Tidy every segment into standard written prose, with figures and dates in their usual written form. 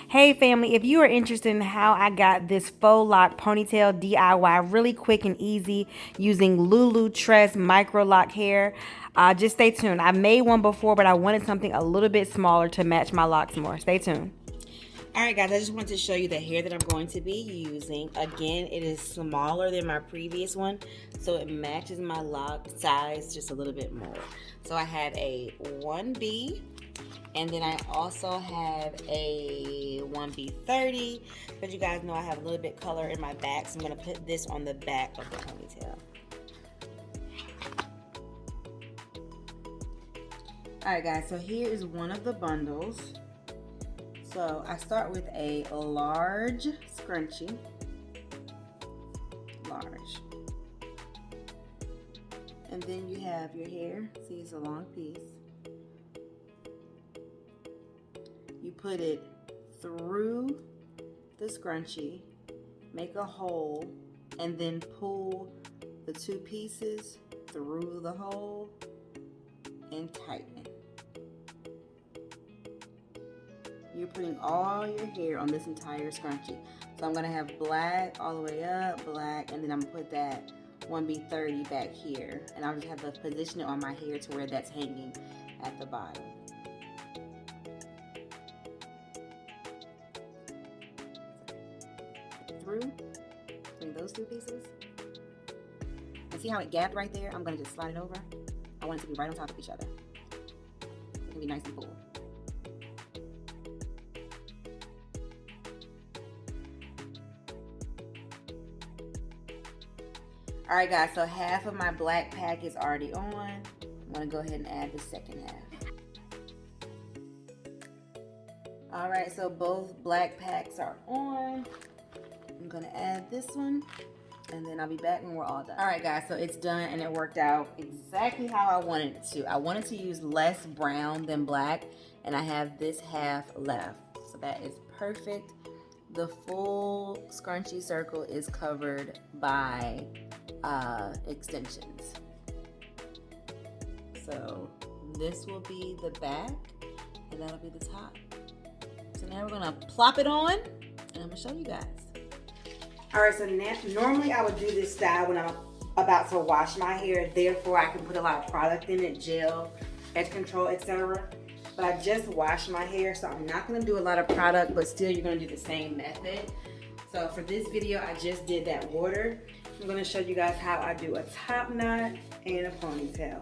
Hey family, if you are interested in how I got this faux lock ponytail DIY really quick and easy using Lulutress micro lock hair, just stay tuned. I made one before, but I wanted something a little bit smaller to match my locks more. Stay tuned. Alright guys, I just wanted to show you the hair that I'm going to be using. Again, it is smaller than my previous one, so it matches my lock size just a little bit more. So I have a 1B, and then I also have a 1B30, but you guys know I have a little bit color in my back, so I'm going to put this on the back of the ponytail. Alright guys, so here is one of the bundles. So I start with a large scrunchie, large. And then you have your hair, see it's a long piece. You put it through the scrunchie, make a hole, and then pull the two pieces through the hole and tighten. You're putting all your hair on this entire scrunchie. So I'm gonna have black all the way up, black, and then I'm gonna put that 1B30 back here. And I'll just have to position it on my hair to where that's hanging at the bottom. Through, between those two pieces. And see how it gapped right there? I'm gonna just slide it over. I want it to be right on top of each other. It can be nice and full. Alright guys, so half of my black pack is already on. I'm gonna go ahead and add the second half. Alright, so both black packs are on. I'm gonna add this one, and then I'll be back when we're all done. Alright guys, so it's done and it worked out exactly how I wanted it to. I wanted to use less brown than black, and I have this half left. So that is perfect. The full scrunchie circle is covered by extensions. So this will be the back, and that'll be the top. So now we're gonna plop it on, and I'm gonna show you guys. All right, so normally I would do this style when I'm about to wash my hair, therefore I can put a lot of product in it, gel, edge control, etc. But I just washed my hair, so I'm not gonna do a lot of product, but still you're gonna do the same method. So for this video, I just did that water. I'm gonna show you guys how I do a top knot and a ponytail.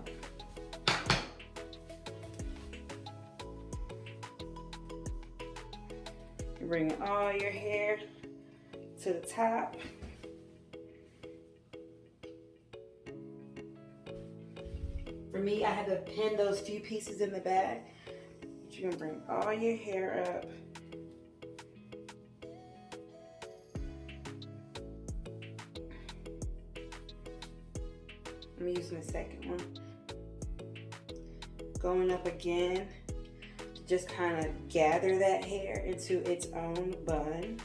You bring all your hair to the top. For me, I had to pin those few pieces in the back. But you're gonna bring all your hair up. I'm using the second one. Going up again, just kind of gather that hair into its own bun.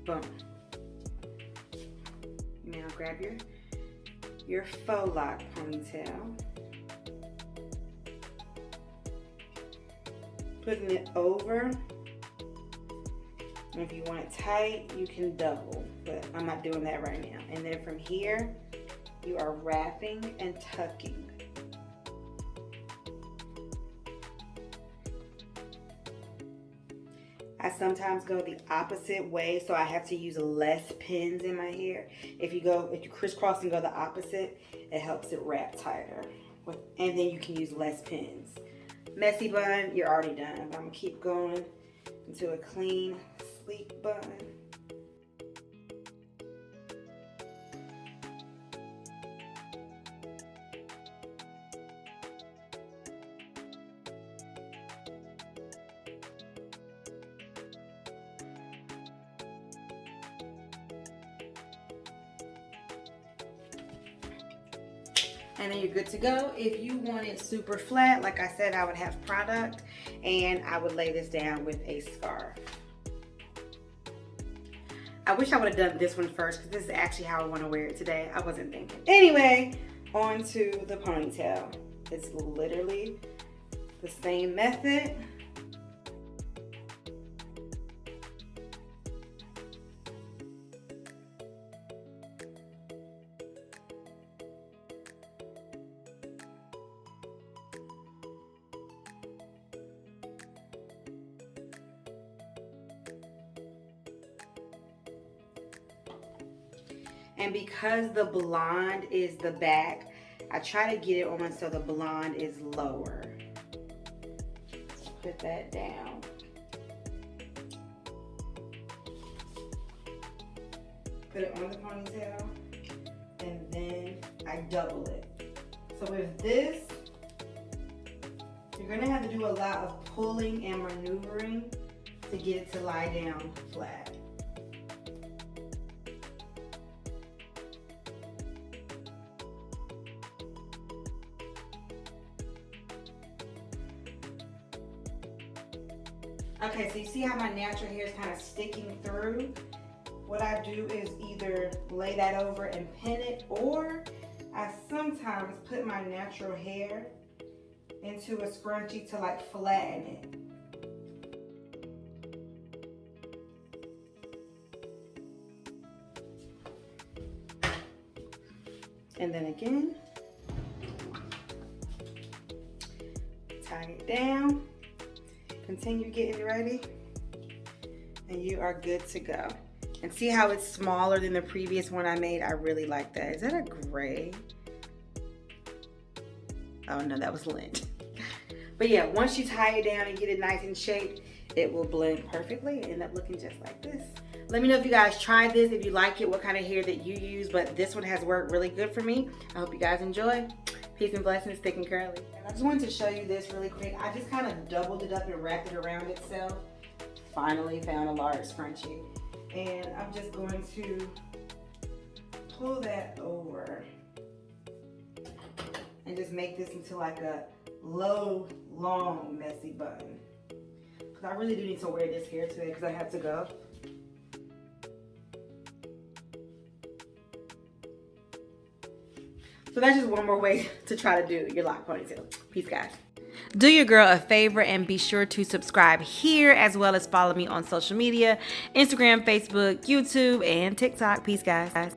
Boom. Now grab your faux lock ponytail. Putting it over. And if you want it tight, you can double, but I'm not doing that right now. And then from here, you are wrapping and tucking. I sometimes go the opposite way, so I have to use less pins in my hair. If you crisscross and go the opposite, it helps it wrap tighter. And then you can use less pins. Messy bun, you're already done. I'm gonna keep going into a clean, sleek bun. And then you're good to go. If you want it super flat, like I said, I would have product, and I would lay this down with a scarf. I wish I would have done this one first, because this is actually how I want to wear it today. I wasn't thinking. Anyway, on to the ponytail. It's literally the same method. And because the blonde is the back, I try to get it on so the blonde is lower. Put that down. Put it on the ponytail, and then I double it. So with this, you're gonna have to do a lot of pulling and maneuvering to get it to lie down flat. Okay, so you see how my natural hair is kind of sticking through? What I do is either lay that over and pin it, or I sometimes put my natural hair into a scrunchie to like flatten it. And then again, tie it down, continue getting ready, and you are good to go. And see how it's smaller than the previous one I made? I really like that. Is that a gray? Oh no, that was lint. But yeah, once you tie it down and get it nice and shaped, it will blend perfectly and end up looking just like this. Let me know if you guys tried this, if you like it, what kind of hair that you use, but this one has worked really good for me. I hope you guys enjoy. Peace and blessings, thick and curly. And I just wanted to show you this really quick. I just kind of doubled it up and wrapped it around itself. Finally found a large scrunchie. And I'm just going to pull that over and just make this into like a low, long, messy bun. Because I really do need to wear this hair today because I have to go. So that's just one more way to try to do your lock ponytail. Peace, guys. Do your girl a favor and be sure to subscribe here, as well as follow me on social media, Instagram, Facebook, YouTube, and TikTok. Peace, guys.